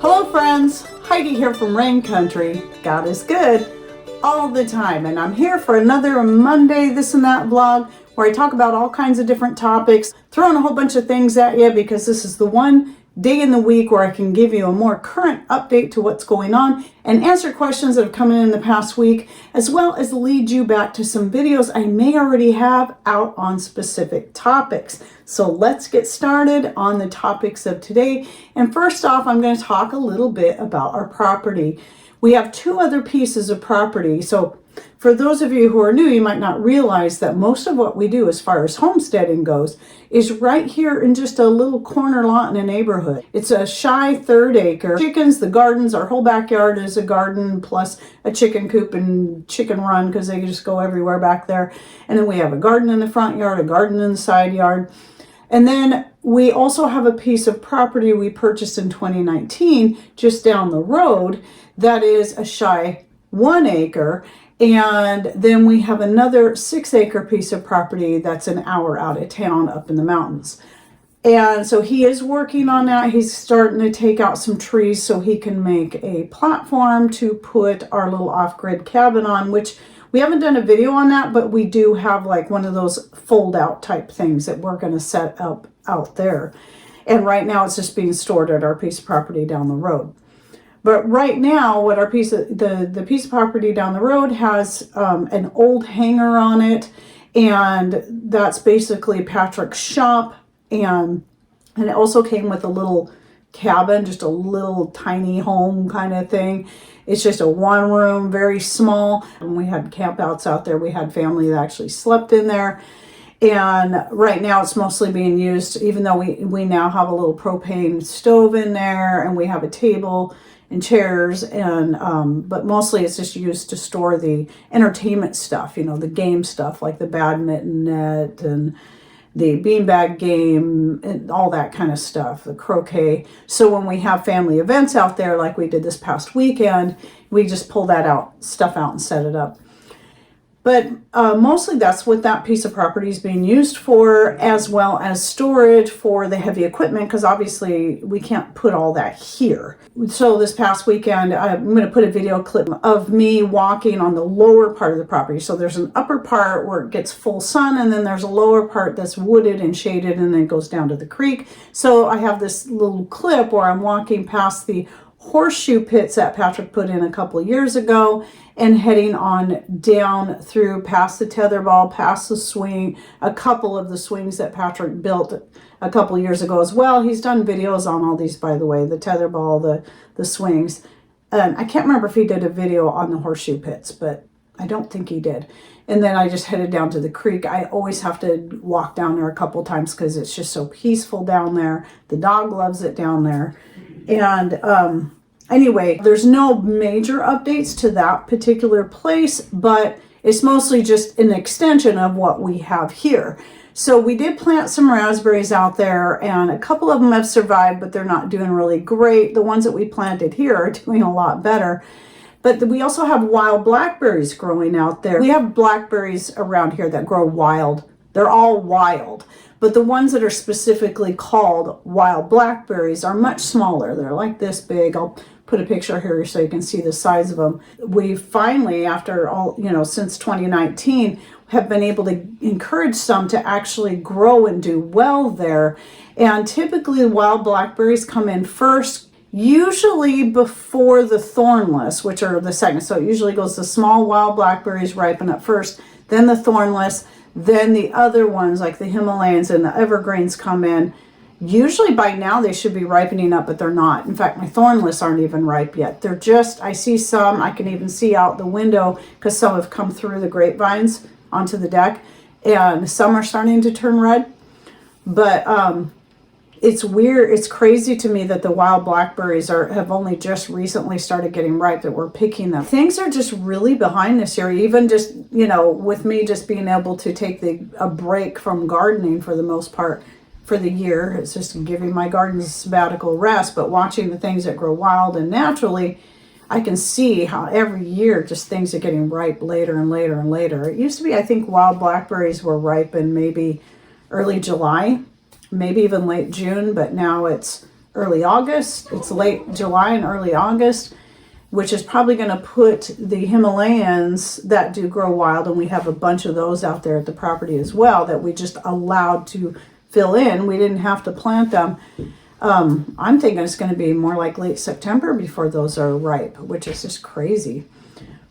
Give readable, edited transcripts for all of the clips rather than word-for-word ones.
Hello friends, Heidi here from Rain Country. God is good all the time, and I'm here for another Monday This and That vlog where I talk about all kinds of different topics, throwing a whole bunch of things at you because this is the one day in the week where I can give you a more current update to what's going on and answer questions that have come in the past week, as well as lead you back to some videos I may already have out on specific topics. So let's get started on the topics of today. And first off, I'm going to talk a little bit about our property. We have two other pieces of property. So for those of you who are new, you might not realize that most of what we do as far as homesteading goes is right here in just a little corner lot in a neighborhood. It's a shy 1/3 acre. Chickens, the gardens, our whole backyard is a garden plus a chicken coop and chicken run because they just go everywhere back there. And then we have a garden in the front yard, a garden in the side yard. And then we also have a piece of property we purchased in 2019 just down the road that is a shy 1 acre. And then we have another 6-acre piece of property that's an hour out of town up in the mountains. And so he is working on that. He's starting to take out some trees so he can make a platform to put our little off-grid cabin on, which we haven't done a video on that, but we do have like one of those fold out type things that we're going to set up out there. And right now it's just being stored at our piece of property down the road. But right now, what our piece of the piece of property down the road has an old hangar on it, and that's basically Patrick's shop, and it also came with a little cabin, just a little tiny home kind of thing. It's just a 1-room, very small. And we had campouts out there. We had family that actually slept in there. And right now it's mostly being used, even though we now have a little propane stove in there, and we have a table and chairs, and but mostly it's just used to store the entertainment stuff, you know, the game stuff like the badminton net and the beanbag game and all that kind of stuff, the croquet. So when we have family events out there like we did this past weekend, we just pull that stuff out and set it up. But mostly that's what that piece of property is being used for, as well as storage for the heavy equipment, because obviously we can't put all that here. So this past weekend, I'm going to put a video clip of me walking on the lower part of the property. So there's an upper part where it gets full sun, and then there's a lower part that's wooded and shaded, and then it goes down to the creek. So I have this little clip where I'm walking past the horseshoe pits that Patrick put in a couple of years ago, and heading on down through past the tetherball, past the swing, a couple of the swings that Patrick built a couple of years ago as well. He's done videos on all these, by the way, the tetherball, the swings. I can't remember if he did a video on the horseshoe pits, but I don't think he did. And then I just headed down to the creek. I always have to walk down there a couple times because it's just so peaceful down there. The dog loves it down there. And anyway, there's no major updates to that particular place, but it's mostly just an extension of what we have here. So we did plant some raspberries out there, and a couple of them have survived, but they're not doing really great. The ones that we planted here are doing a lot better. But we also have wild blackberries growing out there. We have blackberries around here that grow wild. They're all wild. But the ones that are specifically called wild blackberries are much smaller. They're like this big. I'll put a picture here so you can see the size of them. We finally, after all, since 2019, have been able to encourage some to actually grow and do well there. And typically wild blackberries come in first, usually before the thornless, which are the second. So it usually goes the small wild blackberries ripen up first, then the thornless, then the other ones like the Himalayans and the evergreens come in. Usually by now they should be ripening up, but they're not. In fact, my thornless aren't even ripe yet. They're just, I see some, I can even see out the window because some have come through the grapevines onto the deck, and some are starting to turn red. But it's weird, it's crazy to me that the wild blackberries have only just recently started getting ripe, that we're picking them. Things are just really behind this year, even just, with me just being able to take a break from gardening for the most part for the year. It's just giving my gardens a sabbatical rest, but watching the things that grow wild and naturally, I can see how every year just things are getting ripe later and later and later. It used to be, I think wild blackberries were ripe in maybe early July, maybe even late June, but now it's early August. It's late July and early August, which is probably going to put the Himalayans that do grow wild, and we have a bunch of those out there at the property as well that we just allowed to fill in. We didn't have to plant them. I'm thinking it's going to be more like late September before those are ripe, which is just crazy.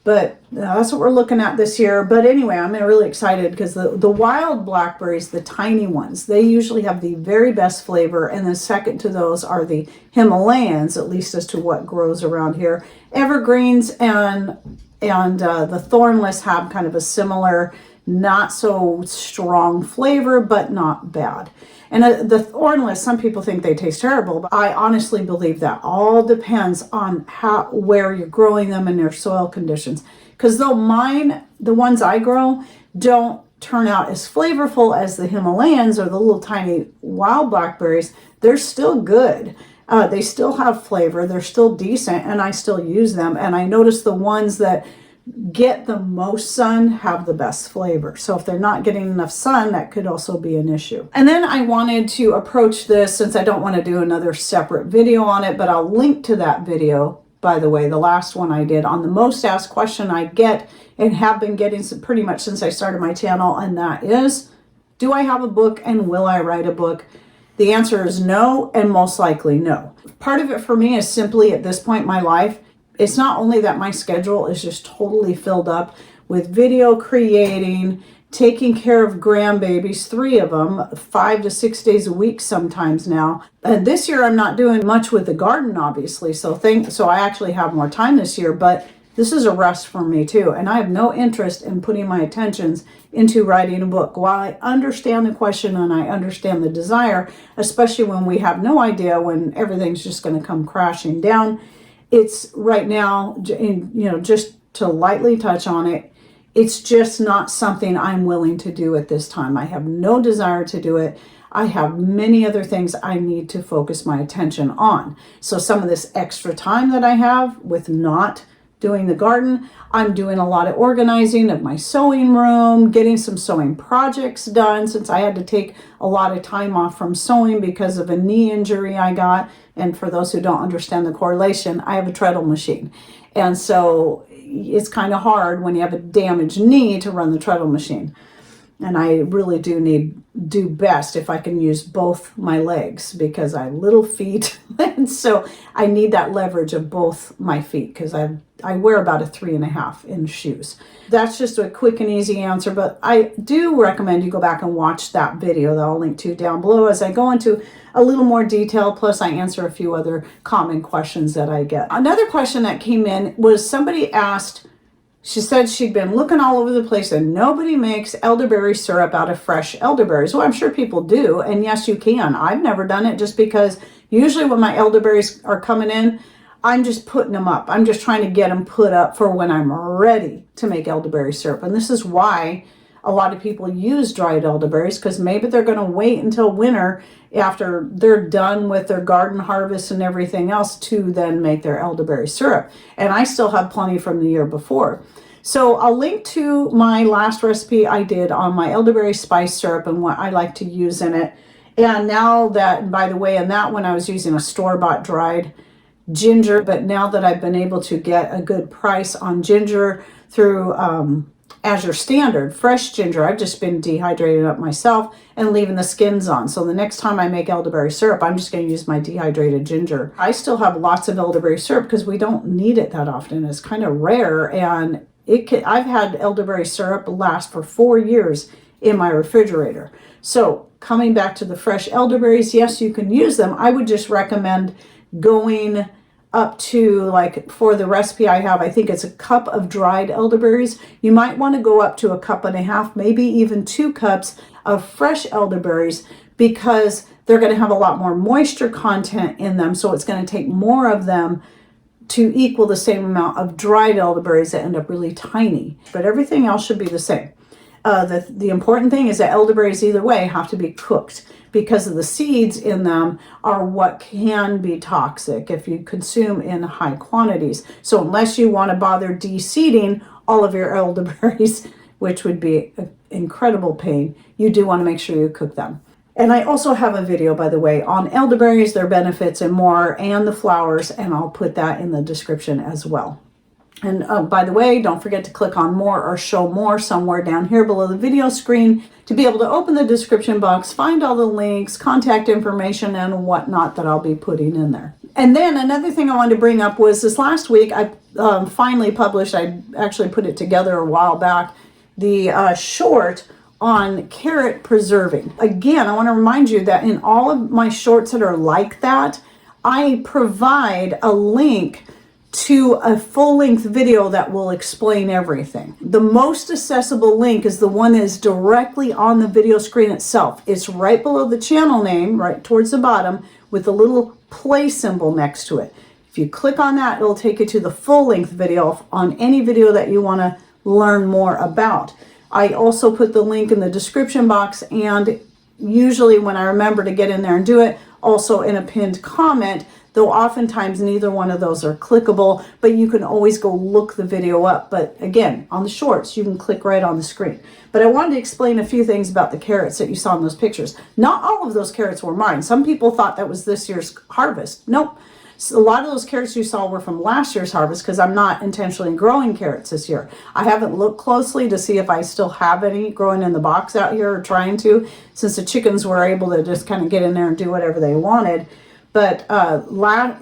But that's what we're looking at this year. But anyway, I'm really excited because the wild blackberries, the tiny ones, they usually have the very best flavor. And then second to those are the Himalayans, at least as to what grows around here. Evergreens and the thornless have kind of a similar, not so strong flavor, but not bad. And the thornless, some people think they taste terrible, but I honestly believe that all depends on where you're growing them and their soil conditions. Because though the ones I grow, don't turn out as flavorful as the Himalayans or the little tiny wild blackberries, they're still good. They still have flavor, they're still decent, and I still use them. And I notice the ones that get the most sun have the best flavor. So if they're not getting enough sun, that could also be an issue. And then I wanted to approach this, since I don't want to do another separate video on it, but I'll link to that video, by the way, the last one I did on the most asked question I get and have been getting pretty much since I started my channel, and that is, do I have a book and will I write a book? The answer is no, and most likely no. Part of it for me is simply at this point in my life, it's not only that my schedule is just totally filled up with video creating, taking care of grandbabies, 3 of them, 5 to 6 days a week sometimes now. And this year I'm not doing much with the garden, obviously, so I actually have more time this year, but this is a rest for me too. And I have no interest in putting my attentions into writing a book. While I understand the question and I understand the desire, especially when we have no idea when everything's just going to come crashing down, it's right now, just to lightly touch on it, it's just not something I'm willing to do at this time. I have no desire to do it. I have many other things I need to focus my attention on. So some of this extra time that I have with not doing the garden, I'm doing a lot of organizing of my sewing room, getting some sewing projects done, since I had to take a lot of time off from sewing because of a knee injury I got. And for those who don't understand the correlation, I have a treadle machine. And so it's kind of hard when you have a damaged knee to run the treadle machine. And I really do best if I can use both my legs, because I have little feet. And so I need that leverage of both my feet, because I wear about a 3.5 in shoes. That's just a quick and easy answer, but I do recommend you go back and watch that video that I'll link to down below as I go into a little more detail, plus I answer a few other common questions that I get. Another question that came in was somebody asked, she said she'd been looking all over the place and nobody makes elderberry syrup out of fresh elderberries. Well, I'm sure people do, and yes, you can. I've never done it just because usually when my elderberries are coming in, I'm just putting them up. I'm just trying to get them put up for when I'm ready to make elderberry syrup. And this is why a lot of people use dried elderberries, because maybe they're going to wait until winter after they're done with their garden harvest and everything else to then make their elderberry syrup. And I still have plenty from the year before. So I'll link to my last recipe I did on my elderberry spice syrup and what I like to use in it. And now that, by the way, in that one I was using a store-bought dried ginger, but now that I've been able to get a good price on ginger through Azure Standard, fresh ginger, I've just been dehydrating up myself and leaving the skins on. So the next time I make elderberry syrup, I'm just going to use my dehydrated ginger. I still have lots of elderberry syrup because we don't need it that often. It's kind of rare, and I've had elderberry syrup last for 4 years in my refrigerator. So coming back to the fresh elderberries, yes, you can use them. I would just recommend going up to, like for the recipe I have, I think it's a cup of dried elderberries. You might want to go up to 1.5 cups, maybe even 2 cups of fresh elderberries, because they're going to have a lot more moisture content in them. So it's going to take more of them to equal the same amount of dried elderberries that end up really tiny. But everything else should be the same. The important thing is that elderberries either way have to be cooked, because of the seeds in them are what can be toxic if you consume in high quantities. So unless you want to bother de-seeding all of your elderberries, which would be an incredible pain, you do want to make sure you cook them. And I also have a video, by the way, on elderberries, their benefits and more, and the flowers, and I'll put that in the description as well. And by the way, don't forget to click on more or show more somewhere down here below the video screen to be able to open the description box, find all the links, contact information, and whatnot that I'll be putting in there. And then another thing I wanted to bring up was this last week, I finally published, I actually put it together a while back, the short on carrot preserving. Again, I want to remind you that in all of my shorts that are like that, I provide a link to a full-length video that will explain everything. The most accessible link is the one that is directly on the video screen itself. It's right below the channel name, right towards the bottom, with a little play symbol next to it. If you click on that, it'll take you to the full-length video on any video that you want to learn more about. I also put the link in the description box, and usually when I remember to get in there and do it, also in a pinned comment, though oftentimes neither one of those are clickable, but you can always go look the video up. But again, on the shorts, you can click right on the screen. But I wanted to explain a few things about the carrots that you saw in those pictures. Not all of those carrots were mine. Some people thought that was this year's harvest. Nope. So a lot of those carrots you saw were from last year's harvest because I'm not intentionally growing carrots this year. I haven't looked closely to see if I still have any growing in the box out here, or trying to, since the chickens were able to just kind of get in there and do whatever they wanted. But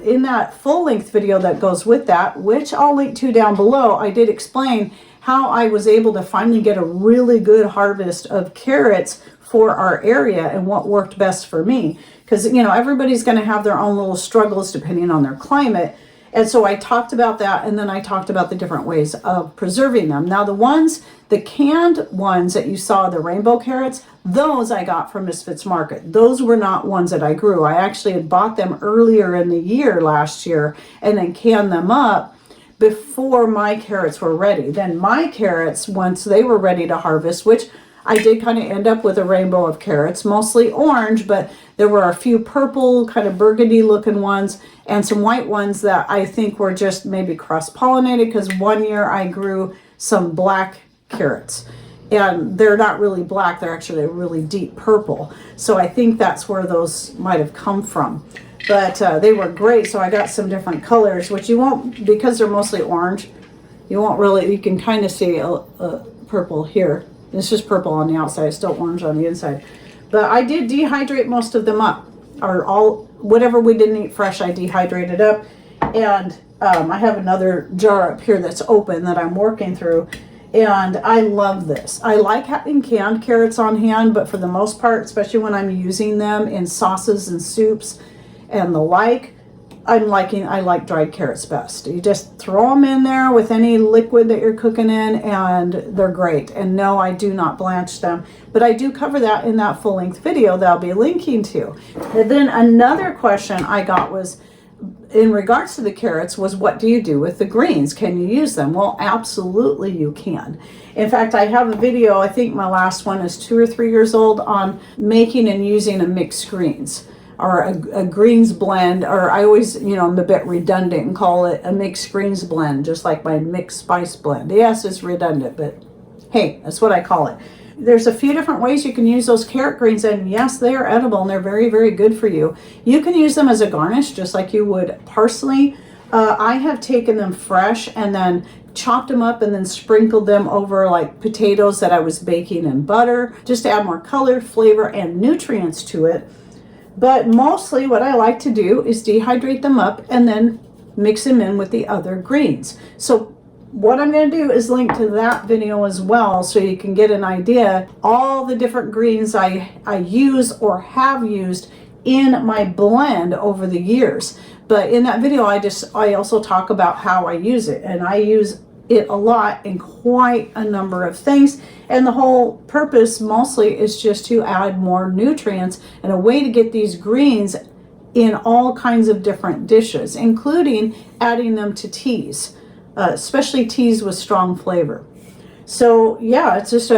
in that full-length video that goes with that, which I'll link to down below, I did explain how I was able to finally get a really good harvest of carrots for our area and what worked best for me. Because, you know, everybody's going to have their own little struggles depending on their climate. And so I talked about that, and then I talked about the different ways of preserving them. Now, the canned ones that you saw, the rainbow carrots, those I got from Misfits Market. Those were not ones that I grew. I actually had bought them earlier in the year last year and then canned them up before my carrots were ready. Then my carrots, once they were ready to harvest, which I did kind of end up with a rainbow of carrots, mostly orange, but there were a few purple, kind of burgundy looking ones, and some white ones that I think were just maybe cross-pollinated, because one year I grew some black carrots. And they're not really black, they're actually a really deep purple. So I think that's where those might have come from. But they were great, so I got some different colors, which you won't, because they're mostly orange, you won't really, you can kind of see a purple here. It's just purple on the outside, it's still orange on the inside. But I did dehydrate most of them up, or whatever we didn't eat fresh, I dehydrated up. And I have another jar up here that's open that I'm working through. And I love this. I like having canned carrots on hand, but for the most part, especially when I'm using them in sauces and soups and the like, I like dried carrots best. You just throw them in there with any liquid that you're cooking in, and they're great. And no, I do not blanch them, but I do cover that in that full-length video that I'll be linking to. And then another question I got was, in regards to the carrots, was what do you do with the greens? Can you use them? Well, absolutely you can. In fact, I have a video, I think my last one is 2 or 3 years old, on making and using a mixed greens, or a greens blend, or I always, I'm a bit redundant and call it a mixed greens blend, just like my mixed spice blend. Yes, it's redundant, but hey, that's what I call it. There's a few different ways you can use those carrot greens, and yes, they are edible and they're very, very good for you. You can use them as a garnish, just like you would parsley. I have taken them fresh and then chopped them up and then sprinkled them over like potatoes that I was baking in butter, just to add more color, flavor, and nutrients to it. But mostly what I like to do is dehydrate them up and then mix them in with the other greens. So what I'm going to do is link to that video as well, so you can get an idea all the different greens I use or have used in my blend over the years. But in that video, I also talk about how I use it, and I use it a lot in quite a number of things. And the whole purpose mostly is just to add more nutrients and a way to get these greens in all kinds of different dishes, including adding them to teas. Especially teas with strong flavor. So yeah, it's just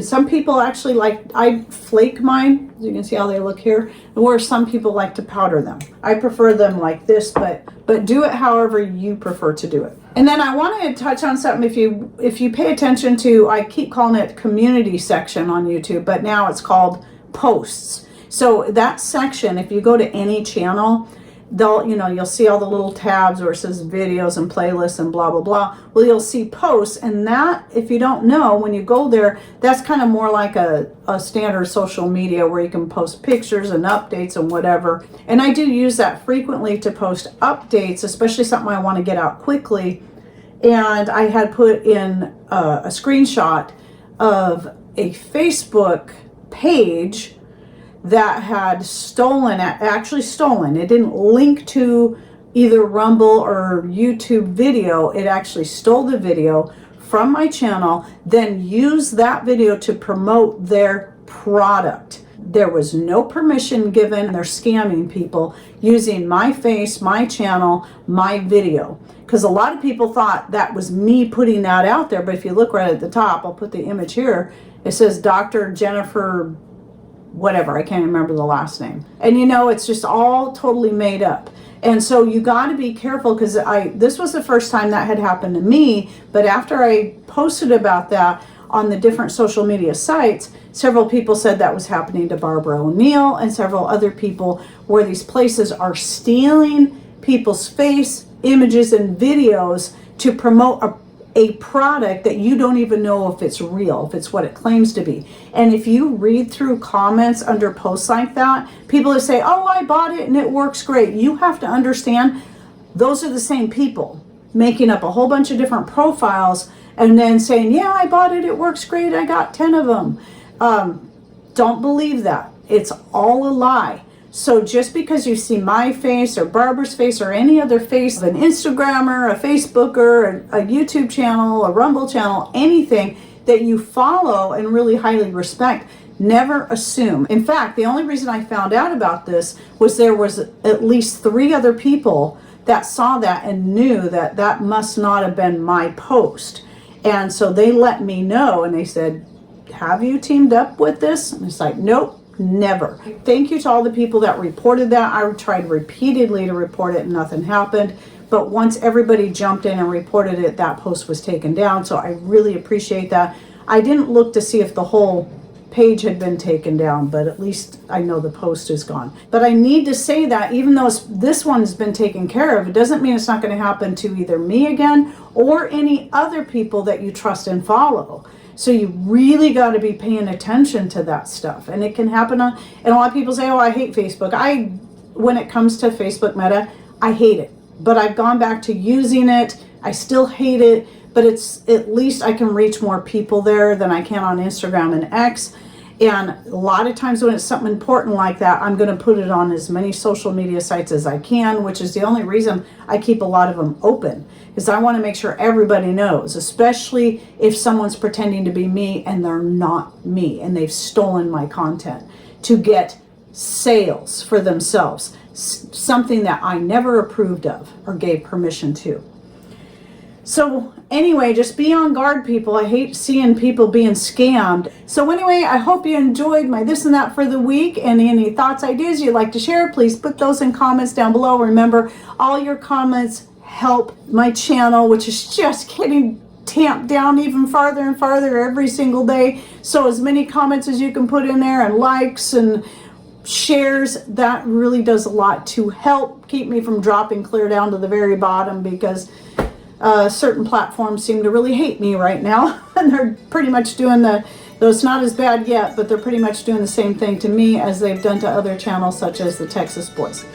some people actually I flake mine, as you can see how they look here, where some people like to powder them. I prefer them like this, but do it however you prefer to do it. And then I wanted to touch on something, if you pay attention to, I keep calling it community section on YouTube, but now it's called posts. So that section, if you go to any channel, you'll see all the little tabs where it says videos and playlists and blah, blah, blah. Well, you'll see posts, and that, if you don't know, when you go there, that's kind of more like a standard social media where you can post pictures and updates and whatever. And I do use that frequently to post updates, especially something I want to get out quickly. And I had put in a screenshot of a Facebook page that had actually stolen. It didn't link to either Rumble or YouTube video. It actually stole the video from my channel, then used that video to promote their product. There was no permission given. They're scamming people using my face, my channel, my video. Because a lot of people thought that was me putting that out there. But if you look right at the top, I'll put the image here. It says Dr. Jennifer whatever, I can't remember the last name. And it's just all totally made up. And so you got to be careful, because this was the first time that had happened to me. But after I posted about that on the different social media sites, several people said that was happening to Barbara O'Neill and several other people, where these places are stealing people's face, images, and videos to promote a product that you don't even know if it's real, if it's what it claims to be. And if you read through comments under posts like that, people that say, oh, I bought it and it works great. You have to understand, those are the same people making up a whole bunch of different profiles and then saying, yeah, I bought it, it works great, I got 10 of them. Don't believe that. It's all a lie. So just because you see my face or Barbara's face or any other face of an Instagrammer, a Facebooker, a YouTube channel, a Rumble channel, anything that you follow and really highly respect, never assume. In fact, the only reason I found out about this was there was at least 3 other people that saw that and knew that that must not have been my post. And so they let me know, and they said, have you teamed up with this? And it's like, nope. Never. Thank you to all the people that reported that. I tried repeatedly to report it and nothing happened. But once everybody jumped in and reported it, that post was taken down. So I really appreciate that. I didn't look to see if the whole page had been taken down, but at least I know the post is gone. But I need to say that even though this one has been taken care of, it doesn't mean it's not going to happen to either me again or any other people that you trust and follow. So you really got to be paying attention to that stuff. And it can happen and a lot of people say, oh, I hate Facebook. When it comes to Facebook Meta, I hate it. But I've gone back to using it. I still hate it, but it's at least I can reach more people there than I can on Instagram and X. And a lot of times when it's something important like that, I'm going to put it on as many social media sites as I can, which is the only reason I keep a lot of them open, because I want to make sure everybody knows, especially if someone's pretending to be me and they're not me and they've stolen my content to get sales for themselves, something that I never approved of or gave permission to. So anyway, just be on guard, people. I hate seeing people being scammed. So anyway, I hope you enjoyed my this and that for the week, and any thoughts, ideas you'd like to share, please put those in comments down below. Remember, all your comments help my channel, which is just getting tamped down even farther and farther every single day. So as many comments as you can put in there and likes and shares, that really does a lot to help keep me from dropping clear down to the very bottom, because certain platforms seem to really hate me right now, and they're pretty much doing though it's not as bad yet, but they're pretty much doing the same thing to me as they've done to other channels such as the Texas Boys.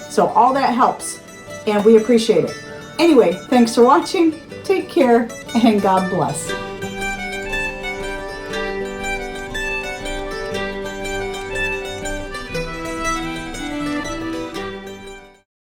So all that helps, and we appreciate it. Anyway, thanks for watching, take care, and God bless.